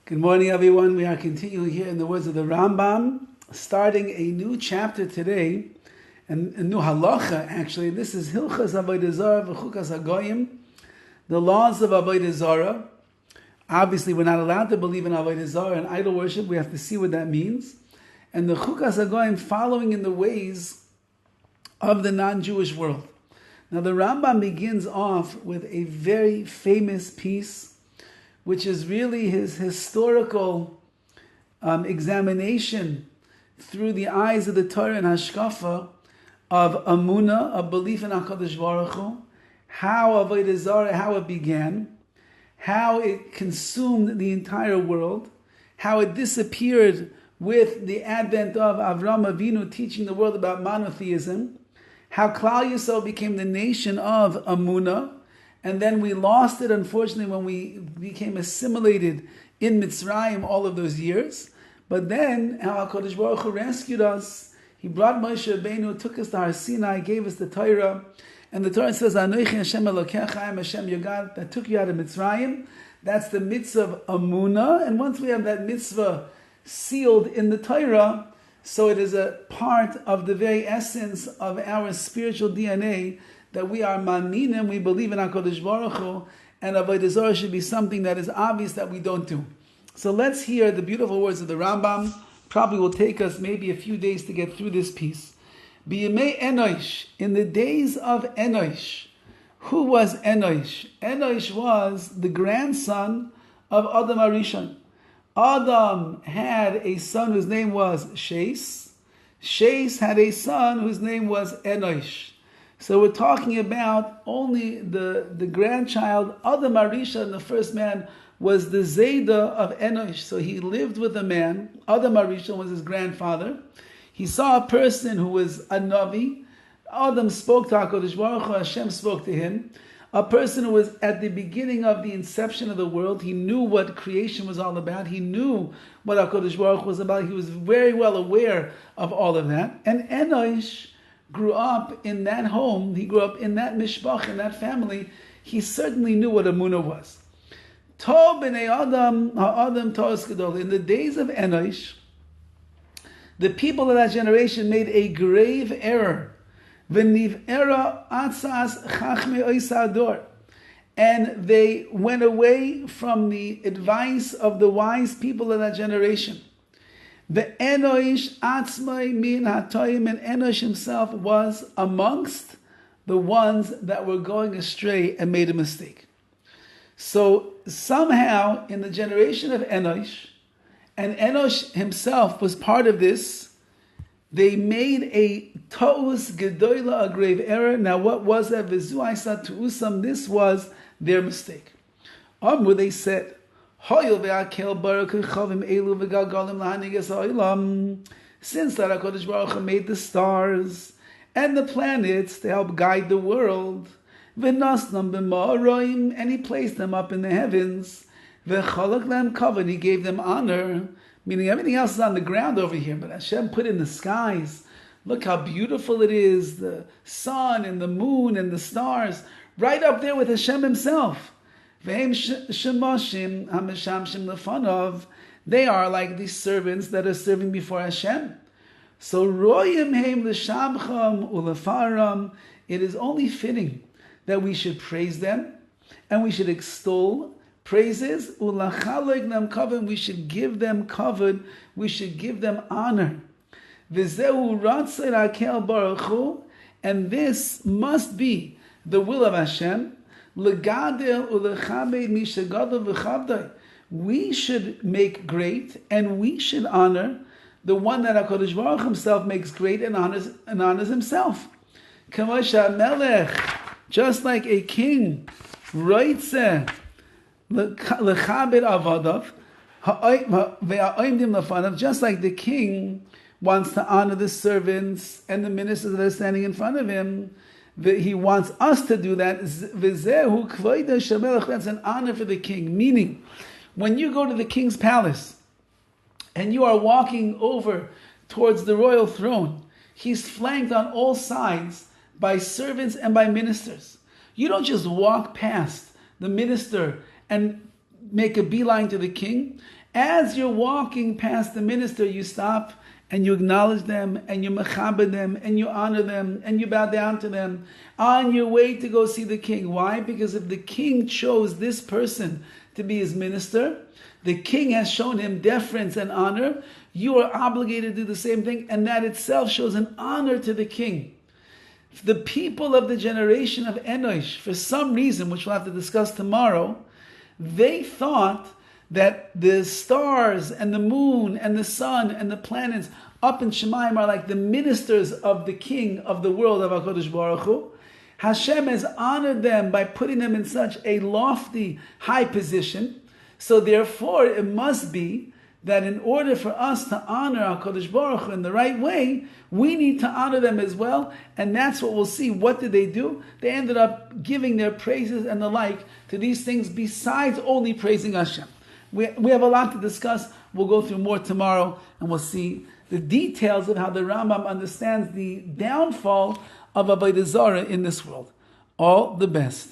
Good morning, everyone. We are continuing here in the words of the RAMBAM, starting a new chapter today, and a new halacha, actually. This is Hilchas Avodah Zarah v'chukas hagoyim, the laws of Avodah Zarah. Obviously, we're not allowed to believe in Avodah Zarah and idol worship. We have to see what that means. And the chukas hagoyim following in the ways of the non-Jewish world. Now, the Rambam begins off with a very famous piece, which is really his historical examination through the eyes of the Torah and Hashkafa of Emunah, of belief in HaKadosh Baruch Hu, how Avodah Zarah, how it began, how it consumed the entire world, how it disappeared with the advent of Avram Avinu teaching the world about monotheism, how Klal Yisrael became the nation of Emunah, and then we lost it, unfortunately, when we became assimilated in Mitzrayim all of those years. But then, how HaKadosh Baruch Hu rescued us. He brought Moshe Rabbeinu, took us to Har Sinai, gave us the Torah. And the Torah says, Anochi Hashem Elokecha, I am Hashem your God, that took you out of Mitzrayim. That's the mitzvah of Emunah. And once we have that mitzvah sealed in the Torah, so it is a part of the very essence of our spiritual DNA, that we are ma'aminim, we believe in HaKadosh Baruch Hu, and Avodah Zarah should be something that is obvious that we don't do. So let's hear the beautiful words of the Rambam. Probably will take us maybe a few days to get through this piece. B'yemei Enosh, in the days of Enosh. Who was Enosh? Enosh was the grandson of Adam Arishon. Adam had a son whose name was Shes. Shes had a son whose name was Enosh. So we're talking about only the grandchild, Adam Arishon, the first man, was the Zayda of Enosh. So he lived with a man. Adam Arishon was his grandfather. He saw a person who was a Navi. Adam spoke to HaKadosh Baruch Hu, Hashem spoke to him. A person who was at the beginning of the inception of the world. He knew what creation was all about. He knew what HaKadosh Baruch Hu was about. He was very well aware of all of that. And Enosh grew up in that home, he grew up in that mishpach, in that family. He certainly knew what Emunah was. Tov b'nei Adam ha'adam to'os gadol. In the days of Enosh, the people of that generation made a grave error. V'niv'era atzas chachmei oisador. And they went away from the advice of the wise people of that generation. The Enosh atzmai min hatoyim, and Enosh himself was amongst the ones that were going astray and made a mistake. So somehow in the generation of Enosh, and Enosh himself was part of this, they made a to'us gedoyla, a grave error. Now what was that? V'zu aisa tu'usam, this was their mistake. They said, since that HaKadosh Baruch Hu made the stars and the planets to help guide the world, and He placed them up in the heavens, and He gave them honor, meaning everything else is on the ground over here, but Hashem put in the skies. Look how beautiful it is, the sun and the moon and the stars, right up there with Hashem Himself. They are like these servants that are serving before Hashem. So it is only fitting that we should praise them and we should extol praises. We should give them covered. We should give them honor. And this must be the will of Hashem. We should make great and we should honor the one that HaKadosh Baruch Himself makes great and honors Himself. Just like a king, just like the king wants to honor the servants and the ministers that are standing in front of him, he wants us to do that. That's an honor for the king. Meaning, when you go to the king's palace and you are walking over towards the royal throne, he's flanked on all sides by servants and by ministers. You don't just walk past the minister and make a beeline to the king, As you're walking past the minister, you stop and you acknowledge them, and you mechaber them, and you honor them, and you bow down to them on your way to go see the king. Why? Because if the king chose this person to be his minister, the king has shown him deference and honor. You are obligated to do the same thing, and that itself shows an honor to the king. The people of the generation of Enosh, for some reason, which we'll have to discuss tomorrow, they thought that the stars and the moon and the sun and the planets up in Shemayim are like the ministers of the king of the world of HaKadosh Baruch Hu. Hashem has honored them by putting them in such a lofty, high position. So therefore, it must be that in order for us to honor HaKadosh Baruch Hu in the right way, we need to honor them as well. And that's what we'll see. What did they do? They ended up giving their praises and the like to these things besides only praising Hashem. We have a lot to discuss. We'll go through more tomorrow, and we'll see the details of how the Rambam understands the downfall of Avodah Zarah in this world. All the best.